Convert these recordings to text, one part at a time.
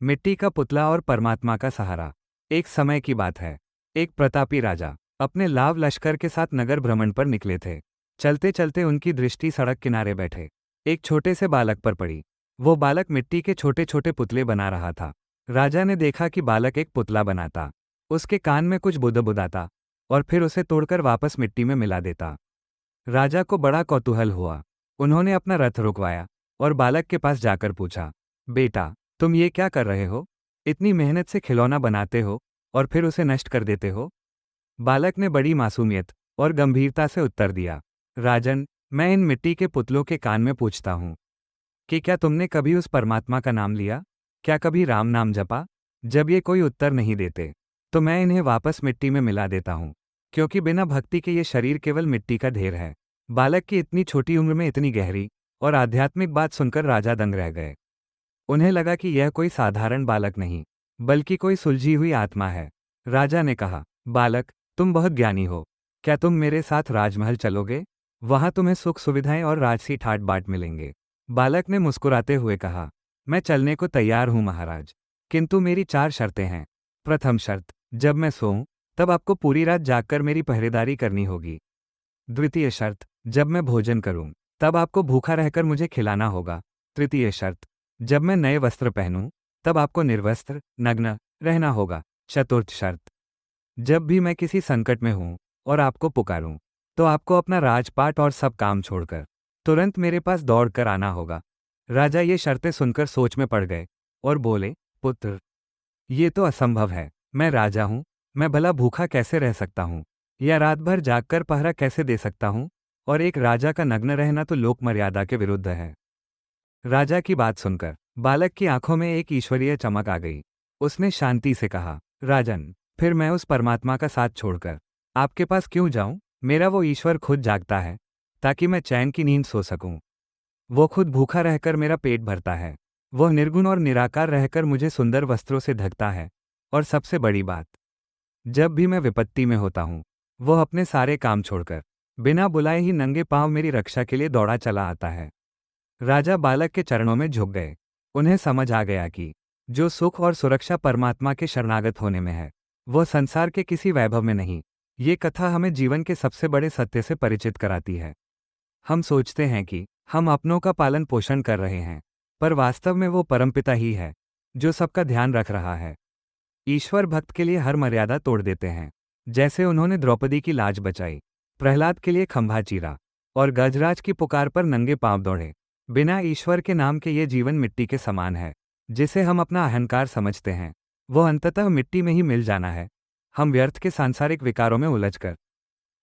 मिट्टी का पुतला और परमात्मा का सहारा। एक समय की बात है। एक प्रतापी राजा अपने लाव लश्कर के साथ नगर भ्रमण पर निकले थे। चलते चलते उनकी दृष्टि सड़क किनारे बैठे एक छोटे से बालक पर पड़ी। वो बालक मिट्टी के छोटे छोटे पुतले बना रहा था। राजा ने देखा कि बालक एक पुतला बनाता, उसके कान में कुछ बुदबुदाता और फिर उसे तोड़कर वापस मिट्टी में मिला देता। राजा को बड़ा कौतूहल हुआ। उन्होंने अपना रथ रुकवाया और बालक के पास जाकर पूछा, बेटा, तुम ये क्या कर रहे हो? इतनी मेहनत से खिलौना बनाते हो और फिर उसे नष्ट कर देते हो? बालक ने बड़ी मासूमियत और गंभीरता से उत्तर दिया, राजन, मैं इन मिट्टी के पुतलों के कान में पूछता हूँ कि क्या तुमने कभी उस परमात्मा का नाम लिया? क्या कभी राम नाम जपा? जब ये कोई उत्तर नहीं देते, तो मैं इन्हें वापस मिट्टी में मिला देता हूँ, क्योंकि बिना भक्ति के ये शरीर केवल मिट्टी का ढेर है। बालक की इतनी छोटी उम्र में इतनी गहरी और आध्यात्मिक बात सुनकर राजा दंग रह गए। उन्हें लगा कि यह कोई साधारण बालक नहीं, बल्कि कोई सुलझी हुई आत्मा है। राजा ने कहा, बालक, तुम बहुत ज्ञानी हो। क्या तुम मेरे साथ राजमहल चलोगे? वहां तुम्हें सुख सुविधाएं और राजसी ठाट बाट मिलेंगे। बालक ने मुस्कुराते हुए कहा, मैं चलने को तैयार हूं महाराज, किंतु मेरी 4 शर्तें हैं। प्रथम शर्त, जब मैं सोऊं तब आपको पूरी रात जागकर मेरी पहरेदारी करनी होगी। द्वितीय शर्त, जब मैं भोजन करूं तब आपको भूखा रहकर मुझे खिलाना होगा। तृतीय शर्त, जब मैं नए वस्त्र पहनूं तब आपको निर्वस्त्र नग्न रहना होगा। चतुर्थ शर्त, जब भी मैं किसी संकट में हूं और आपको पुकारूं तो आपको अपना राजपाट और सब काम छोड़कर तुरंत मेरे पास दौड़कर आना होगा। राजा ये शर्तें सुनकर सोच में पड़ गए और बोले, पुत्र, ये तो असंभव है। मैं राजा हूं, मैं भला भूखा कैसे रह सकता हूं, या रात भर जागकर पहरा कैसे दे सकता हूं? और एक राजा का नग्न रहना तो लोक मर्यादा के विरुद्ध है। राजा की बात सुनकर बालक की आंखों में एक ईश्वरीय चमक आ गई। उसने शांति से कहा, राजन, फिर मैं उस परमात्मा का साथ छोड़कर आपके पास क्यों जाऊं? मेरा वो ईश्वर खुद जागता है ताकि मैं चैन की नींद सो सकूं। वो खुद भूखा रहकर मेरा पेट भरता है। वह निर्गुण और निराकार रहकर मुझे सुंदर वस्त्रों से ढकता है। और सबसे बड़ी बात, जब भी मैं विपत्ति में होता हूँ, वह अपने सारे काम छोड़कर बिना बुलाए ही नंगे पांव मेरी रक्षा के लिए दौड़ा चला आता है। राजा बालक के चरणों में झुक गए। उन्हें समझ आ गया कि जो सुख और सुरक्षा परमात्मा के शरणागत होने में है, वह संसार के किसी वैभव में नहीं। ये कथा हमें जीवन के सबसे बड़े सत्य से परिचित कराती है। हम सोचते हैं कि हम अपनों का पालन पोषण कर रहे हैं, पर वास्तव में वो परमपिता ही है जो सबका ध्यान रख रहा है। ईश्वर भक्त के लिए हर मर्यादा तोड़ देते हैं। जैसे उन्होंने द्रौपदी की लाज बचाई, प्रहलाद के लिए खंभा चीरा और गजराज की पुकार पर नंगे पांव दौड़े। बिना ईश्वर के नाम के ये जीवन मिट्टी के समान है। जिसे हम अपना अहंकार समझते हैं, वो अंततः मिट्टी में ही मिल जाना है। हम व्यर्थ के सांसारिक विकारों में उलझकर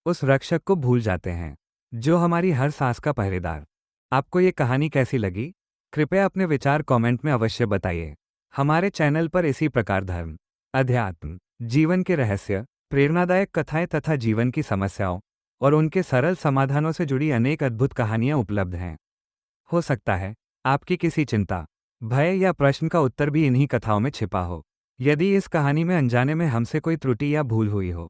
उस रक्षक को भूल जाते हैं जो हमारी हर सांस का पहरेदार। आपको ये कहानी कैसी लगी? कृपया अपने विचार कमेंट में अवश्य बताइए। हमारे चैनल पर इसी प्रकार धर्म, अध्यात्म, जीवन के रहस्य, प्रेरणादायक कथाएं तथा जीवन की समस्याओं और उनके सरल समाधानों से जुड़ी अनेक अद्भुत कहानियां उपलब्ध हैं। हो सकता है आपकी किसी चिंता, भय या प्रश्न का उत्तर भी इन्हीं कथाओं में छिपा हो। यदि इस कहानी में अनजाने में हमसे कोई त्रुटि या भूल हुई हो,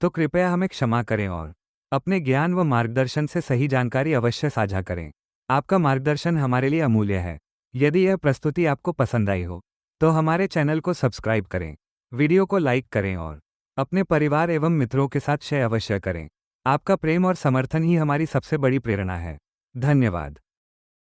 तो कृपया हमें क्षमा करें और अपने ज्ञान व मार्गदर्शन से सही जानकारी अवश्य साझा करें। आपका मार्गदर्शन हमारे लिए अमूल्य है। यदि यह प्रस्तुति आपको पसंद आई हो, तो हमारे चैनल को सब्सक्राइब करें, वीडियो को लाइक करें और अपने परिवार एवं मित्रों के साथ शेयर अवश्य करें। आपका प्रेम और समर्थन ही हमारी सबसे बड़ी प्रेरणा है। धन्यवाद।